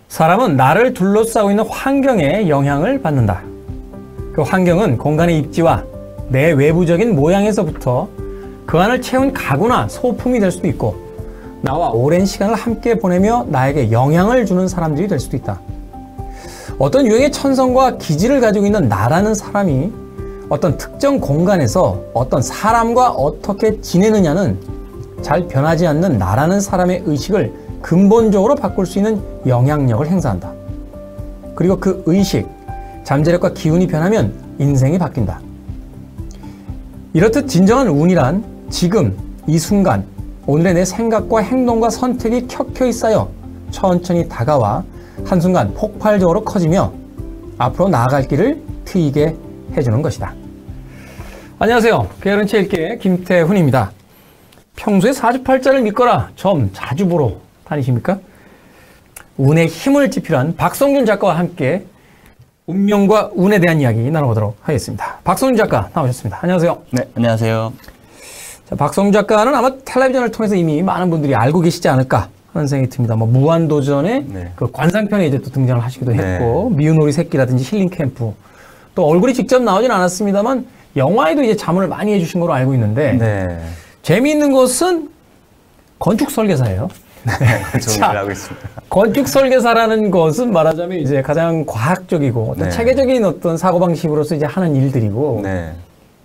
사람은 나를 둘러싸고 있는 환경에 영향을 받는다. 그 환경은 공간의 입지와 내 외부적인 모양에서부터 그 안을 채운 가구나 소품이 될 수도 있고, 나와 오랜 시간을 함께 보내며 나에게 영향을 주는 사람들이 될 수도 있다. 어떤 유형의 천성과 기질을 가지고 있는 나라는 사람이 어떤 특정 공간에서 어떤 사람과 어떻게 지내느냐는 잘 변하지 않는 나라는 사람의 의식을 근본적으로 바꿀 수 있는 영향력을 행사한다. 그리고 그 의식, 잠재력과 기운이 변하면 인생이 바뀐다. 이렇듯 진정한 운이란 지금, 이 순간, 오늘의 내 생각과 행동과 선택이 켜켜이 쌓여 천천히 다가와 한순간 폭발적으로 커지며 앞으로 나아갈 길을 트이게 해주는 것이다. 안녕하세요. 게으른 채 읽기의 김태훈입니다. 평소에 사주팔자를 믿거라 점 자주 보러 다니십니까? 운의 힘을 지필한 박성준 작가와 함께 운명과 운에 대한 이야기 나눠보도록 하겠습니다. 박성준 작가 나오셨습니다. 안녕하세요. 네, 안녕하세요. 자, 박성준 작가는 아마 텔레비전을 통해서 이미 많은 분들이 알고 계시지 않을까 하는 생각이 듭니다. 뭐 무한도전의 네. 그 관상편에 이제 또 등장을 하시기도 네. 했고, 미운 오리 새끼라든지 힐링 캠프, 또 얼굴이 직접 나오진 않았습니다만 영화에도 이제 자문을 많이 해주신 걸로 알고 있는데, 네. 재미있는 것은 건축 설계사예요. 네, 건축을 하고 있습니다. 건축 설계사라는 것은 말하자면 이제 가장 과학적이고 어떤 네. 체계적인 어떤 사고방식으로서 이제 하는 일들이고, 네.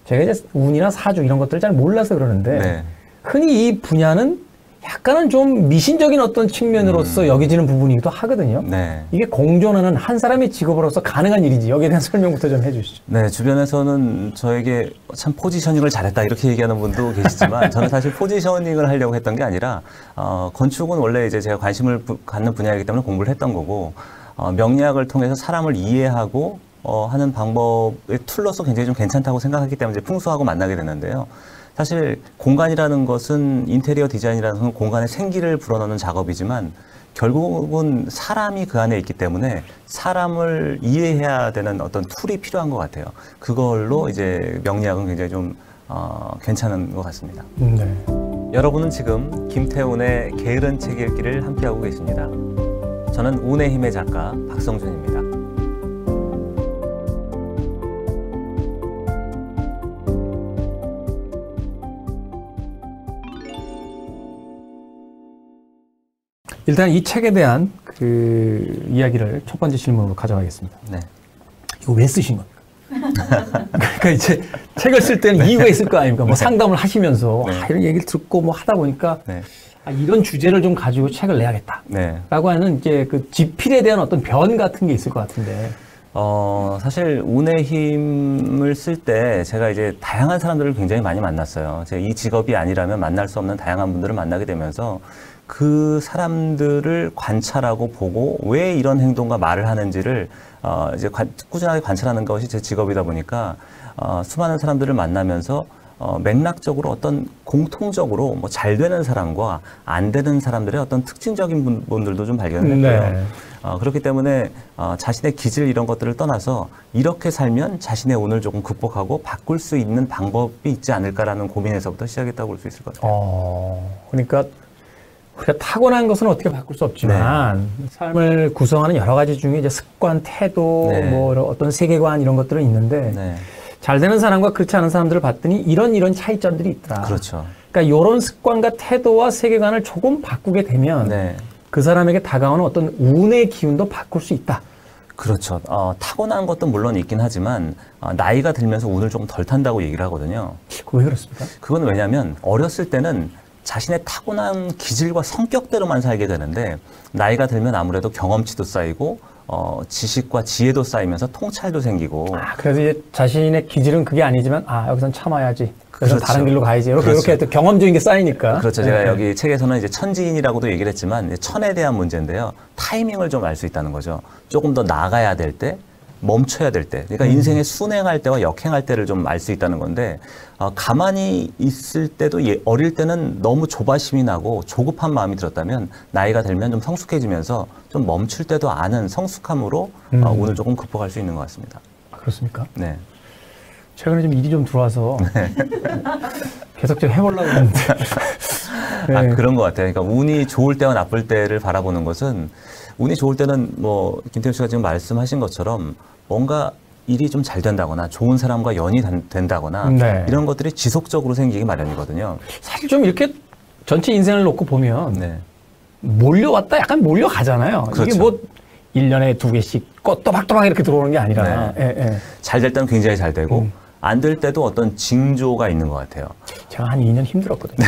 제가 이제 운이나 사주 이런 것들을 잘 몰라서 그러는데, 네. 흔히 이 분야는 약간은 좀 미신적인 어떤 측면으로서 여겨지는 부분이기도 하거든요. 네. 이게 공존하는 한 사람의 직업으로서 가능한 일인지 여기에 대한 설명부터 좀 해주시죠. 네, 주변에서는 저에게 참 포지셔닝을 잘했다 이렇게 얘기하는 분도 계시지만 저는 사실 포지셔닝을 하려고 했던 게 아니라 건축은 원래 이제 제가 관심을 갖는 분야이기 때문에 공부를 했던 거고, 명리학을 통해서 사람을 이해하고 하는 방법의 툴로서 굉장히 좀 괜찮다고 생각하기 때문에 이제 풍수하고 만나게 됐는데요. 사실 공간이라는 것은 인테리어 디자인이라는 것은 공간에 생기를 불어넣는 작업이지만 결국은 사람이 그 안에 있기 때문에 사람을 이해해야 되는 어떤 툴이 필요한 것 같아요. 그걸로 이제 명리학은 굉장히 좀 괜찮은 것 같습니다. 네. 여러분은 지금 김태훈의 게으른 책 읽기를 함께하고 계십니다. 저는 운의 힘의 작가 박성준입니다. 일단 이 책에 대한 그 이야기를 첫 번째 질문으로 가져가겠습니다. 네. 이거 왜 쓰신 겁니까? 그러니까 이제 책을 쓸 때는 이유가 있을 거 아닙니까? 뭐 네. 상담을 하시면서 네. 이런 얘기를 듣고 뭐 하다 보니까 네. 이런 주제를 좀 가지고 책을 내야겠다. 네. 라고 하는 이제 그 지필에 대한 어떤 변 같은 게 있을 것 같은데. 사실 운의 힘을 쓸 때 제가 이제 다양한 사람들을 굉장히 많이 만났어요. 제가 이 직업이 아니라면 만날 수 없는 다양한 분들을 만나게 되면서 그 사람들을 관찰하고 보고 왜 이런 행동과 말을 하는지를 이제 꾸준하게 관찰하는 것이 제 직업이다 보니까 수많은 사람들을 만나면서 맥락적으로 어떤 공통적으로 뭐 잘 되는 사람과 안 되는 사람들의 어떤 특징적인 분들도 좀 발견했고요. 네. 그렇기 때문에 자신의 기질 이런 것들을 떠나서 이렇게 살면 자신의 운을 조금 극복하고 바꿀 수 있는 방법이 있지 않을까라는 고민에서부터 시작했다고 볼 수 있을 것 같아요. 그러니까 우리가 타고난 것은 어떻게 바꿀 수 없지만 삶을 구성하는 여러 가지 중에 이제 습관, 태도, 네. 뭐 어떤 세계관 이런 것들은 있는데 네. 잘 되는 사람과 그렇지 않은 사람들을 봤더니 이런 차이점들이 있더라. 그렇죠. 그러니까 이런 습관과 태도와 세계관을 조금 바꾸게 되면 네. 그 사람에게 다가오는 어떤 운의 기운도 바꿀 수 있다. 그렇죠. 타고난 것도 물론 있긴 하지만 나이가 들면서 운을 조금 덜 탄다고 얘기를 하거든요. 왜 그렇습니까? 그건 왜냐하면 어렸을 때는 자신의 타고난 기질과 성격대로만 살게 되는데 나이가 들면 아무래도 경험치도 쌓이고 지식과 지혜도 쌓이면서 통찰도 생기고. 그래서 이제 자신의 기질은 그게 아니지만 여기선 참아야지. 그래서 그렇죠. 다른 길로 가야지. 이렇게 그렇죠. 또 경험적인 게 쌓이니까. 그렇죠. 제가 여기 책에서는 이제 천지인이라고도 얘기를 했지만 천에 대한 문제인데요. 타이밍을 좀 알 수 있다는 거죠. 조금 더 나가야 될 때, 멈춰야 될 때. 그러니까 인생의 순행할 때와 역행할 때를 좀 알 수 있다는 건데 가만히 있을 때도 어릴 때는 너무 조바심이 나고 조급한 마음이 들었다면 나이가 들면 좀 성숙해지면서 좀 멈출 때도 아는 성숙함으로 운을 조금 극복할 수 있는 것 같습니다. 그렇습니까? 네. 최근에 좀 일이 좀 들어와서 계속 좀 해보려고 했는데 네. 그런 것 같아요. 그러니까 운이 좋을 때와 나쁠 때를 바라보는 것은 운이 좋을 때는 뭐 김태우 씨가 지금 말씀하신 것처럼 뭔가 일이 좀 잘 된다거나 좋은 사람과 연이 된다거나 네. 이런 것들이 지속적으로 생기기 마련이거든요. 사실 좀 이렇게 전체 인생을 놓고 보면 네. 몰려왔다 약간 몰려가잖아요. 그렇죠. 이게 뭐 1년에 2개씩 또박또박 이렇게 들어오는 게 아니라. 네. 예, 예. 잘 될 때는 굉장히 잘 되고 안 될 때도 어떤 징조가 있는 것 같아요. 제가 한 2년 힘들었거든요.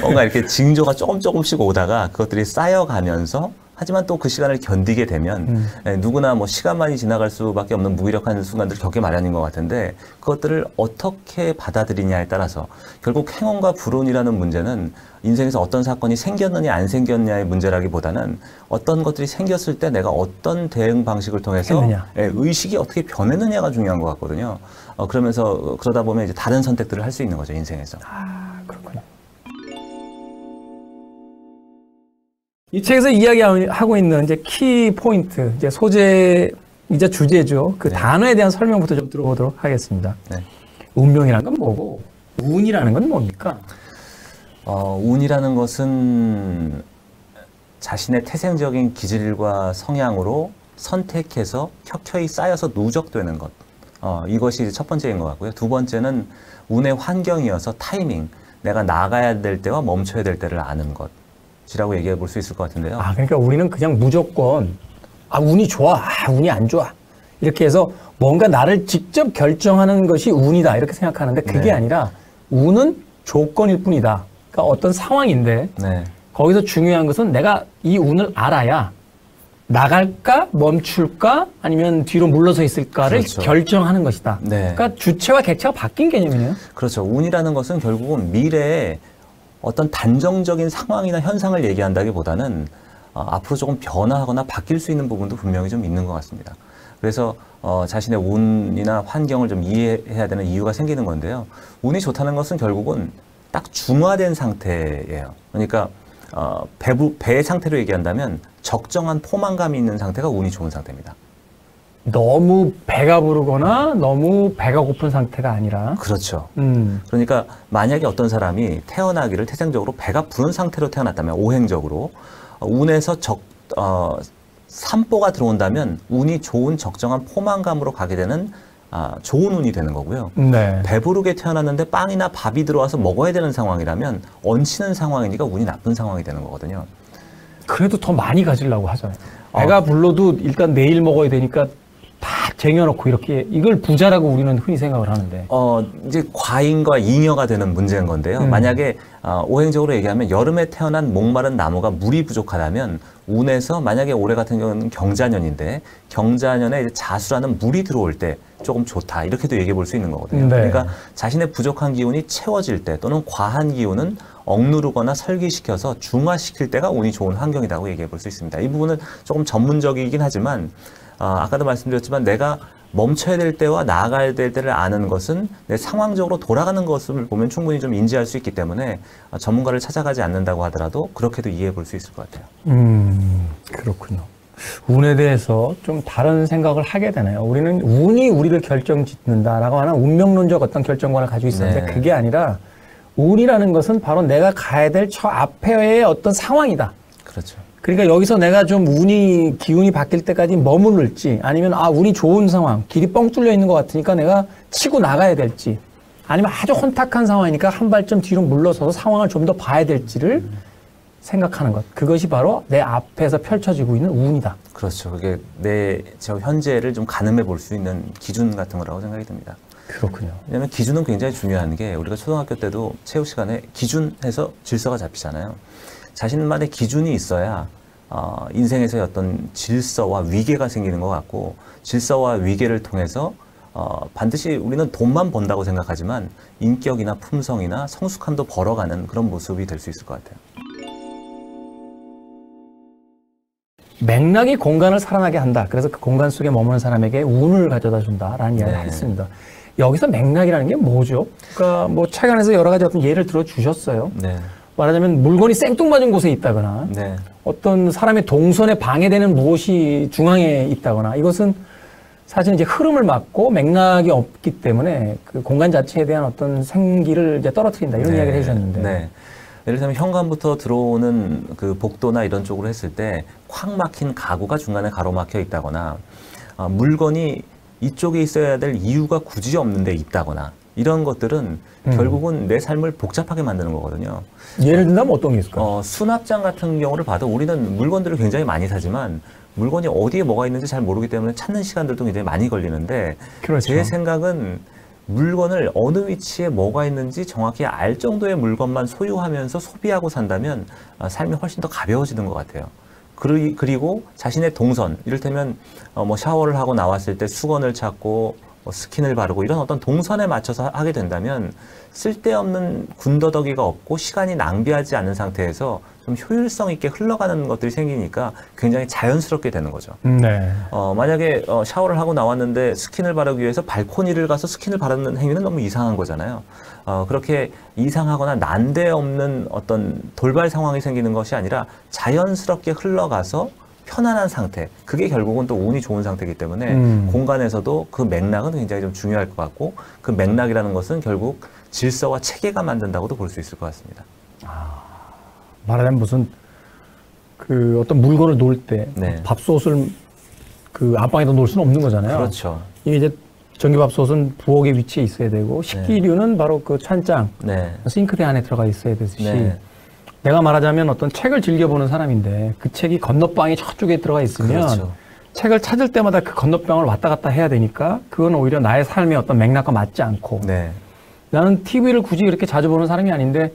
뭔가 이렇게 징조가 조금씩 오다가 그것들이 쌓여가면서 하지만 또 그 시간을 견디게 되면 누구나 뭐 시간만이 지나갈 수밖에 없는 무기력한 순간들을 겪게 마련인 것 같은데 그것들을 어떻게 받아들이냐에 따라서 결국 행운과 불운이라는 문제는 인생에서 어떤 사건이 생겼느냐 안 생겼냐의 문제라기보다는 어떤 것들이 생겼을 때 내가 어떤 대응 방식을 통해서 의식이 어떻게 변했느냐가 중요한 것 같거든요. 그러면서 그러다 보면 이제 다른 선택들을 할 수 있는 거죠, 인생에서. 아, 그렇군요. 이 책에서 이야기하고 있는 이제 키 포인트, 이제 소재이자 주제죠. 그 네. 단어에 대한 설명부터 좀 들어보도록 하겠습니다. 네. 운명이라는 건 뭐고, 운이라는 건 뭡니까? 운이라는 것은 자신의 태생적인 기질과 성향으로 선택해서 켜켜이 쌓여서 누적되는 것. 이것이 이제 첫 번째인 것 같고요. 두 번째는 운의 환경이어서 타이밍, 내가 나가야 될 때와 멈춰야 될 때를 아는 것이라고 얘기해 볼 수 있을 것 같은데요. 아, 그러니까 우리는 그냥 무조건, 운이 좋아, 운이 안 좋아. 이렇게 해서 뭔가 나를 직접 결정하는 것이 운이다. 이렇게 생각하는데 그게 네. 아니라 운은 조건일 뿐이다. 그러니까 어떤 상황인데 네. 거기서 중요한 것은 내가 이 운을 알아야 나갈까, 멈출까, 아니면 뒤로 물러서 있을까를 그렇죠. 결정하는 것이다. 네. 그러니까 주체와 객체가 바뀐 개념이네요. 그렇죠. 운이라는 것은 결국은 미래에 어떤 단정적인 상황이나 현상을 얘기한다기보다는 앞으로 조금 변화하거나 바뀔 수 있는 부분도 분명히 좀 있는 것 같습니다. 그래서 자신의 운이나 환경을 좀 이해해야 되는 이유가 생기는 건데요. 운이 좋다는 것은 결국은 딱 중화된 상태예요. 그러니까 배의 상태로 얘기한다면 적정한 포만감이 있는 상태가 운이 좋은 상태입니다. 너무 배가 부르거나 너무 배가 고픈 상태가 아니라. 그렇죠. 그러니까 만약에 어떤 사람이 태어나기를 태생적으로 배가 부른 상태로 태어났다면 오행적으로 운에서 산보가 들어온다면 운이 좋은 적정한 포만감으로 가게 되는 좋은 운이 되는 거고요. 네. 배부르게 태어났는데 빵이나 밥이 들어와서 먹어야 되는 상황이라면 얹히는 상황이니까 운이 나쁜 상황이 되는 거거든요. 그래도 더 많이 가지려고 하잖아요. 배가 불러도 일단 내일 먹어야 되니까 다 쟁여놓고 이렇게 이걸 부자라고 우리는 흔히 생각을 하는데. 이제 과잉과 잉여가 되는 문제인 건데요. 만약에 오행적으로 얘기하면 여름에 태어난 목마른 나무가 물이 부족하다면 운에서 만약에 올해 같은 경우는 경자년인데 경자년에 이제 자수라는 물이 들어올 때 조금 좋다 이렇게도 얘기해 볼 수 있는 거거든요. 네. 그러니까 자신의 부족한 기운이 채워질 때 또는 과한 기운은 억누르거나 설기시켜서 중화시킬 때가 운이 좋은 환경이라고 얘기해 볼 수 있습니다. 이 부분은 조금 전문적이긴 하지만 아까도 말씀드렸지만 내가 멈춰야 될 때와 나아가야 될 때를 아는 것은 내 상황적으로 돌아가는 것을 보면 충분히 좀 인지할 수 있기 때문에 전문가를 찾아가지 않는다고 하더라도 그렇게도 이해해 볼 수 있을 것 같아요. 그렇군요. 운에 대해서 좀 다른 생각을 하게 되나요? 우리는 운이 우리를 결정짓는다라고 하는 운명론적 어떤 결정관을 가지고 있었는데 네. 그게 아니라 운이라는 것은 바로 내가 가야 될 저 앞에의 어떤 상황이다. 그렇죠. 그러니까 여기서 내가 좀 기운이 바뀔 때까지 머무를지 아니면 운이 좋은 상황, 길이 뻥 뚫려 있는 것 같으니까 내가 치고 나가야 될지 아니면 아주 혼탁한 상황이니까 한 발좀 뒤로 물러서서 상황을 좀 더 봐야 될지를 생각하는 것. 그것이 바로 내 앞에서 펼쳐지고 있는 운이다. 그렇죠. 그게 저 현재를 좀 가늠해 볼 수 있는 기준 같은 거라고 생각이 듭니다. 그렇군요. 왜냐하면 기준은 굉장히 중요한 게 우리가 초등학교 때도 체육 시간에 기준해서 질서가 잡히잖아요. 자신만의 기준이 있어야 인생에서의 어떤 질서와 위계가 생기는 것 같고 질서와 위계를 통해서 반드시 우리는 돈만 번다고 생각하지만 인격이나 품성이나 성숙함도 벌어가는 그런 모습이 될 수 있을 것 같아요. 맥락이 공간을 살아나게 한다. 그래서 그 공간 속에 머무는 사람에게 운을 가져다 준다라는 이야기를 했습니다. 여기서 맥락이라는 게 뭐죠? 그러니까 뭐 책 안에서 여러 가지 어떤 예를 들어 주셨어요. 네. 말하자면 물건이 생뚱맞은 곳에 있다거나 네. 어떤 사람의 동선에 방해되는 무엇이 중앙에 있다거나 이것은 사실 이제 흐름을 막고 맥락이 없기 때문에 그 공간 자체에 대한 어떤 생기를 이제 떨어뜨린다 이런 이야기를 해주셨는데. 네. 예를 들면 현관부터 들어오는 그 복도나 이런 쪽으로 했을 때 콱 막힌 가구가 중간에 가로막혀 있다거나 물건이 이쪽에 있어야 될 이유가 굳이 없는데 있다거나 이런 것들은 결국은 내 삶을 복잡하게 만드는 거거든요. 예를 들면 어떤 게 있을까요? 수납장 같은 경우를 봐도 우리는 물건들을 굉장히 많이 사지만 물건이 어디에 뭐가 있는지 잘 모르기 때문에 찾는 시간들도 굉장히 많이 걸리는데 그렇죠. 제 생각은 물건을 어느 위치에 뭐가 있는지 정확히 알 정도의 물건만 소유하면서 소비하고 산다면 삶이 훨씬 더 가벼워지는 것 같아요. 그리고 자신의 동선, 이를테면 뭐 샤워를 하고 나왔을 때 수건을 찾고 스킨을 바르고 이런 어떤 동선에 맞춰서 하게 된다면 쓸데없는 군더더기가 없고 시간이 낭비하지 않은 상태에서 좀 효율성 있게 흘러가는 것들이 생기니까 굉장히 자연스럽게 되는 거죠. 네. 만약에 샤워를 하고 나왔는데 스킨을 바르기 위해서 발코니를 가서 스킨을 바르는 행위는 너무 이상한 거잖아요. 그렇게 이상하거나 난데없는 어떤 돌발 상황이 생기는 것이 아니라 자연스럽게 흘러가서 편안한 상태, 그게 결국은 또 운이 좋은 상태이기 때문에 공간에서도 그 맥락은 굉장히 좀 중요할 것 같고 그 맥락이라는 것은 결국 질서와 체계가 만든다고도 볼 수 있을 것 같습니다. 말하자면 무슨 그 어떤 물건을 놓을 때 네. 밥솥을 그 안방에다 놓을 수는 없는 거잖아요. 그렇죠. 이게 이제 전기밥솥은 부엌에 위치해 있어야 되고 식기류는 바로 그 찬장, 네. 싱크대 안에 들어가 있어야 되듯이 네. 내가 말하자면 어떤 책을 즐겨보는 사람인데 그 책이 건너방에 저쪽에 들어가 있으면 그렇죠. 책을 찾을 때마다 그 건너방을 왔다 갔다 해야 되니까 그건 오히려 나의 삶의 어떤 맥락과 맞지 않고 네. 나는 TV를 굳이 그렇게 자주 보는 사람이 아닌데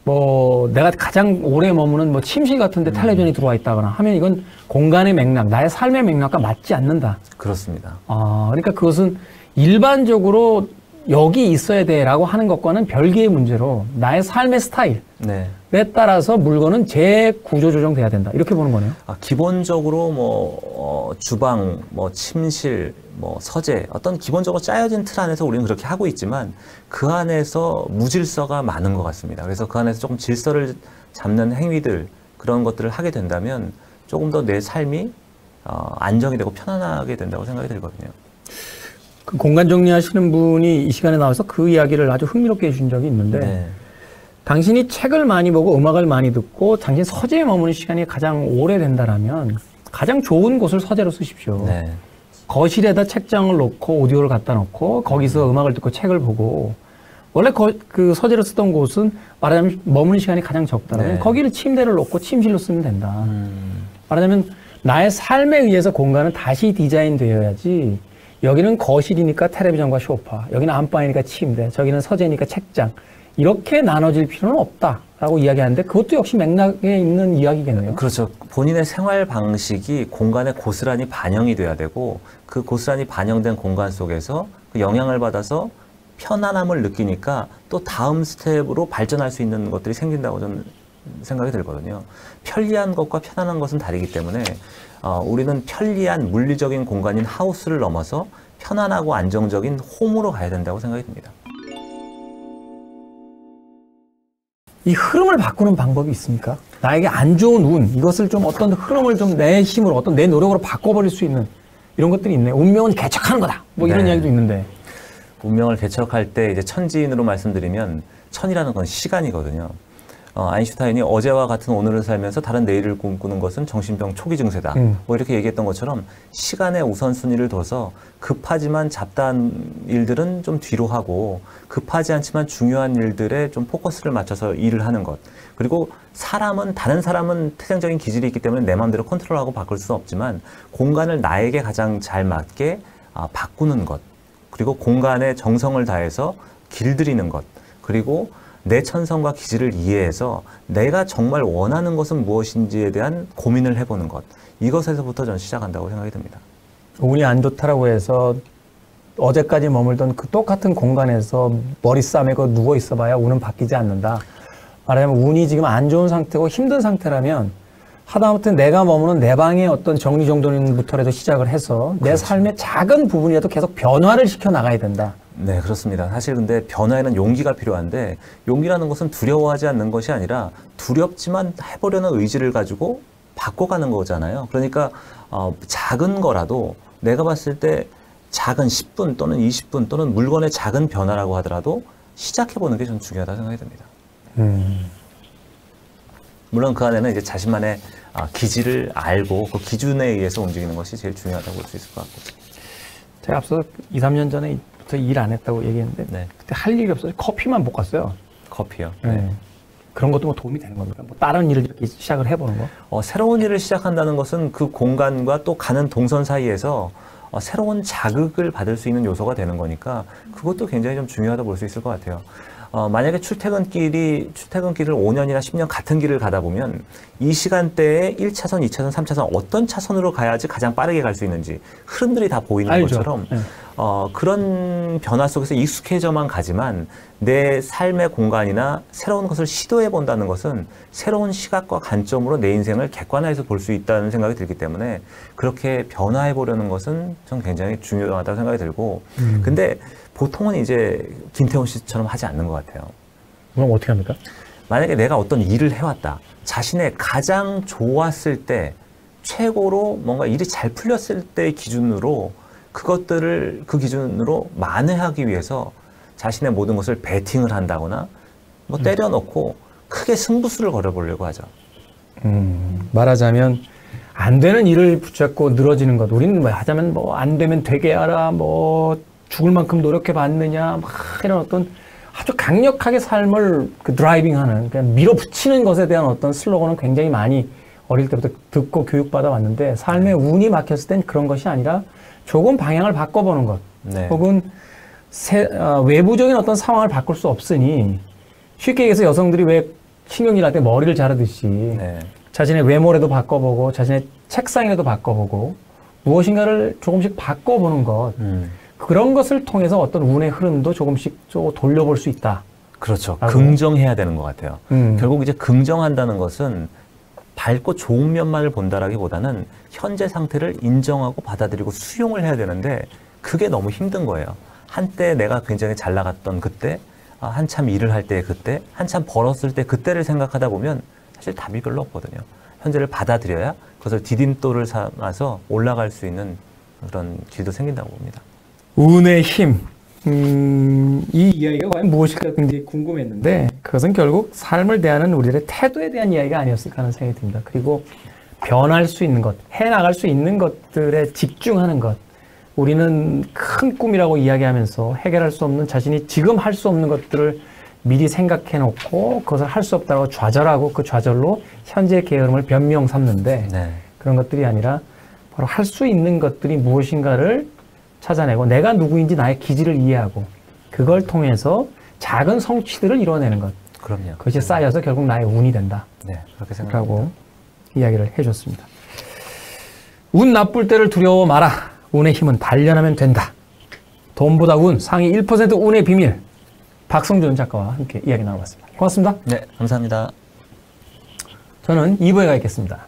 뭐 내가 가장 오래 머무는 뭐 침실 같은데 텔레비전이 들어와 있다거나 하면 이건 공간의 맥락, 나의 삶의 맥락과 맞지 않는다. 그렇습니다. 그러니까 그것은 일반적으로 여기 있어야 돼라고 하는 것과는 별개의 문제로 나의 삶의 스타일에 네. 따라서 물건은 재구조 조정돼야 된다. 이렇게 보는 거네요. 기본적으로 뭐 주방, 뭐 침실, 뭐 서재 어떤 기본적으로 짜여진 틀 안에서 우리는 그렇게 하고 있지만 그 안에서 무질서가 많은 것 같습니다. 그래서 그 안에서 조금 질서를 잡는 행위들 그런 것들을 하게 된다면 조금 더 내 삶이 안정이 되고 편안하게 된다고 생각이 들거든요. 그 공간 정리하시는 분이 이 시간에 나와서 그 이야기를 아주 흥미롭게 해주신 적이 있는데 네. 당신이 책을 많이 보고 음악을 많이 듣고 당신 서재에 머무는 시간이 가장 오래된다라면 가장 좋은 곳을 서재로 쓰십시오. 네. 거실에다 책장을 놓고 오디오를 갖다 놓고 거기서 음악을 듣고 책을 보고 원래 그 서재로 쓰던 곳은 말하자면 머무는 시간이 가장 적다라면 네. 거기를 침대를 놓고 침실로 쓰면 된다. 말하자면 나의 삶에 의해서 공간은 다시 디자인되어야지 여기는 거실이니까 텔레비전과 소파, 여기는 안방이니까 침대, 저기는 서재니까 책장 이렇게 나눠질 필요는 없다라고 이야기하는데 그것도 역시 맥락에 있는 이야기겠네요. 그렇죠. 본인의 생활 방식이 공간에 고스란히 반영이 돼야 되고 그 고스란히 반영된 공간 속에서 그 영향을 받아서 편안함을 느끼니까 또 다음 스텝으로 발전할 수 있는 것들이 생긴다고 저는 생각이 들거든요. 편리한 것과 편안한 것은 다르기 때문에 우리는 편리한 물리적인 공간인 하우스를 넘어서 편안하고 안정적인 홈으로 가야 된다고 생각이 듭니다. 이 흐름을 바꾸는 방법이 있습니까? 나에게 안 좋은 운, 이것을 좀 어떤 흐름을 좀 내 힘으로, 어떤 내 노력으로 바꿔버릴 수 있는 이런 것들이 있네. 운명은 개척하는 거다. 뭐 이런 네. 이야기도 있는데. 운명을 개척할 때 이제 천지인으로 말씀드리면 천이라는 건 시간이거든요. 아인슈타인이 어제와 같은 오늘을 살면서 다른 내일을 꿈꾸는 것은 정신병 초기 증세다. 뭐 이렇게 얘기했던 것처럼 시간의 우선순위를 둬서 급하지만 잡다한 일들은 좀 뒤로 하고 급하지 않지만 중요한 일들에 좀 포커스를 맞춰서 일을 하는 것. 그리고 다른 사람은 태생적인 기질이 있기 때문에 내 마음대로 컨트롤하고 바꿀 수는 없지만 공간을 나에게 가장 잘 맞게 바꾸는 것. 그리고 공간에 정성을 다해서 길들이는 것. 그리고 내 천성과 기질을 이해해서 내가 정말 원하는 것은 무엇인지에 대한 고민을 해보는 것. 이것에서부터 저는 시작한다고 생각이 듭니다. 운이 안 좋다라고 해서 어제까지 머물던 그 똑같은 공간에서 머리 싸매고 누워 있어봐야 운은 바뀌지 않는다. 말하자면 운이 지금 안 좋은 상태고 힘든 상태라면 하다못해 내가 머무는 내 방의 어떤 정리정돈부터라도 시작을 해서 내 그렇죠. 삶의 작은 부분이라도 계속 변화를 시켜 나가야 된다. 네, 그렇습니다. 사실 근데 변화에는 용기가 필요한데 용기라는 것은 두려워하지 않는 것이 아니라 두렵지만 해보려는 의지를 가지고 바꿔가는 거잖아요. 그러니까 작은 거라도 내가 봤을 때 작은 10분 또는 20분 또는 물건의 작은 변화라고 하더라도 시작해보는 게 좀 중요하다고 생각이 듭니다. 물론 그 안에는 이제 자신만의 기질을 알고 그 기준에 의해서 움직이는 것이 제일 중요하다고 볼 수 있을 것 같고. 제가 앞서 2, 3년 전에부터 일 안 했다고 얘기했는데 네. 그때 할 일이 없어서 커피만 볶았어요. 커피요. 네. 그런 것도 뭐 도움이 되는 겁니까? 뭐 다른 일을 이렇게 시작을 해보는 거? 새로운 일을 시작한다는 것은 그 공간과 또 가는 동선 사이에서 새로운 자극을 받을 수 있는 요소가 되는 거니까 그것도 굉장히 좀 중요하다고 볼 수 있을 것 같아요. 만약에 출퇴근길을 5년이나 10년 같은 길을 가다 보면 이 시간대에 1차선, 2차선, 3차선 어떤 차선으로 가야지 가장 빠르게 갈 수 있는지 흐름들이 다 보이는 알죠. 것처럼 네. 그런 변화 속에서 익숙해져만 가지만 내 삶의 공간이나 새로운 것을 시도해 본다는 것은 새로운 시각과 관점으로 내 인생을 객관화해서 볼 수 있다는 생각이 들기 때문에 그렇게 변화해 보려는 것은 전 굉장히 중요하다고 생각이 들고 근데 보통은 이제 김태훈 씨처럼 하지 않는 것 같아요. 그럼 어떻게 합니까? 만약에 내가 어떤 일을 해왔다. 자신의 가장 좋았을 때, 최고로 뭔가 일이 잘 풀렸을 때의 기준으로 그것들을 그 기준으로 만회하기 위해서 자신의 모든 것을 베팅을 한다거나 뭐 때려놓고 크게 승부수를 걸어보려고 하죠. 말하자면 안 되는 일을 붙잡고 늘어지는 것. 우리는 뭐 하자면 뭐 안 되면 되게 하라, 뭐 죽을 만큼 노력해 봤느냐, 막 이런 어떤 아주 강력하게 삶을 그 드라이빙하는, 그냥 밀어붙이는 것에 대한 어떤 슬로건은 굉장히 많이 어릴 때부터 듣고 교육받아 왔는데 삶의 운이 막혔을 땐 그런 것이 아니라 조금 방향을 바꿔보는 것, 네. 혹은 외부적인 어떤 상황을 바꿀 수 없으니 쉽게 얘기해서 여성들이 왜 신경질 날 때 머리를 자르듯이 네. 자신의 외모라도 바꿔보고 자신의 책상이라도 바꿔보고 무엇인가를 조금씩 바꿔보는 것, 그런 것을 통해서 어떤 운의 흐름도 조금씩 돌려볼 수 있다. 그렇죠. 라고. 긍정해야 되는 것 같아요. 결국 이제 긍정한다는 것은 밝고 좋은 면만을 본다라기보다는 현재 상태를 인정하고 받아들이고 수용을 해야 되는데 그게 너무 힘든 거예요. 한때 내가 굉장히 잘 나갔던 그때, 한참 일을 할 때 그때, 한참 벌었을 때 그때를 생각하다 보면 사실 답이 별로 없거든요. 현재를 받아들여야 그것을 디딤돌을 삼아서 올라갈 수 있는 그런 길도 생긴다고 봅니다. 운의 힘. 이 이야기가 과연 무엇일까 굉장히 궁금했는데 그것은 결국 삶을 대하는 우리들의 태도에 대한 이야기가 아니었을까 하는 생각이 듭니다. 그리고 변할 수 있는 것, 해나갈 수 있는 것들에 집중하는 것. 우리는 큰 꿈이라고 이야기하면서 해결할 수 없는 자신이 지금 할 수 없는 것들을 미리 생각해 놓고 그것을 할 수 없다고 좌절하고 그 좌절로 현재의 게으름을 변명 삼는데 네. 그런 것들이 아니라 바로 할 수 있는 것들이 무엇인가를 찾아내고 내가 누구인지 나의 기질을 이해하고 그걸 통해서 작은 성취들을 이뤄내는 것. 그럼요. 그것이 쌓여서 결국 나의 운이 된다. 네, 그렇게 생각합니다. 라고 이야기를 해줬습니다. 운 나쁠 때를 두려워 마라. 운의 힘은 단련하면 된다. 돈보다 운, 상위 1% 운의 비밀. 박성준 작가와 함께 이야기 나눠봤습니다. 고맙습니다. 네, 감사합니다. 저는 2부에 가 있겠습니다.